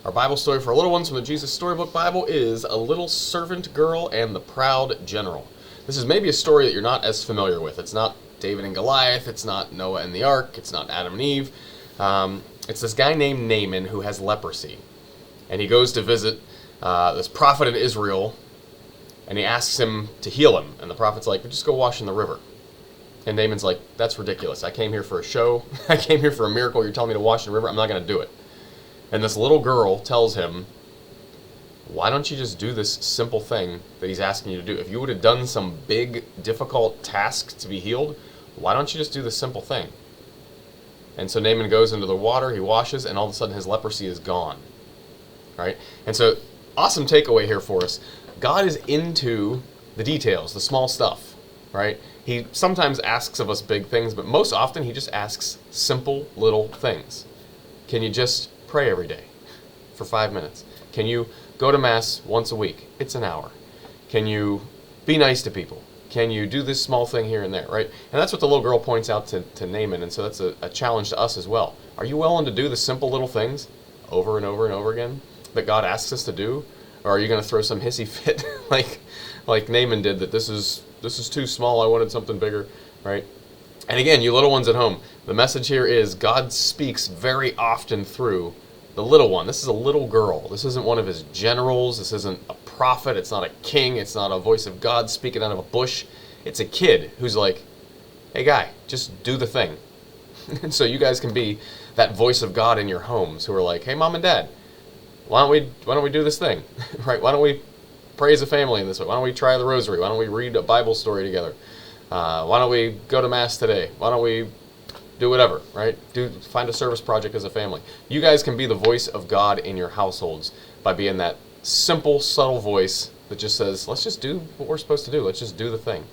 Our Bible story for little ones from the Jesus Storybook Bible is A Little Servant Girl and the Proud General. This is maybe a story that you're not as familiar with. It's not David and Goliath, it's not Noah and the Ark, it's not Adam and Eve. It's this guy named Naaman who has leprosy. And he goes to visit this prophet in Israel, and he asks him to heal him. And the prophet's like, just go wash in the river. And Naaman's like, that's ridiculous. I came here for a show. I came here for a miracle. You're telling me to wash in the river? I'm not going to do it. And this little girl tells him, why don't you just do this simple thing that he's asking you to do? If you would have done some big, difficult task to be healed, why don't you just do this simple thing? And so Naaman goes into the water, he washes, and all of a sudden his leprosy is gone. Right? And so, awesome takeaway here for us. God is into the details, the small stuff. Right? He sometimes asks of us big things, but most often he just asks simple little things. Can you just pray every day for 5 minutes? Can you go to Mass once a week? It's an hour. Can you be nice to people? Can you do this small thing here and there, right? And that's what the little girl points out to Naaman, and so that's a challenge to us as well. Are you willing to do the simple little things over and over and over again that God asks us to do? Or are you going to throw some hissy fit like Naaman did, that this is too small, I wanted something bigger, right? And again, you little ones at home, the message here is God speaks very often through the little one. This is a little girl. This isn't one of his generals. This isn't a prophet. It's not a king. It's not a voice of God speaking out of a bush. It's a kid who's like, hey guy, just do the thing. And so you guys can be that voice of God in your homes who are like, hey mom and dad, why don't we do this thing? Right? Why don't we pray as a family in this way? Why don't we try the rosary? Why don't we read a Bible story together? Why don't we go to Mass today? Why don't we do whatever, right? Find a service project as a family. You guys can be the voice of God in your households by being that simple, subtle voice that just says, let's just do what we're supposed to do. Let's just do the thing.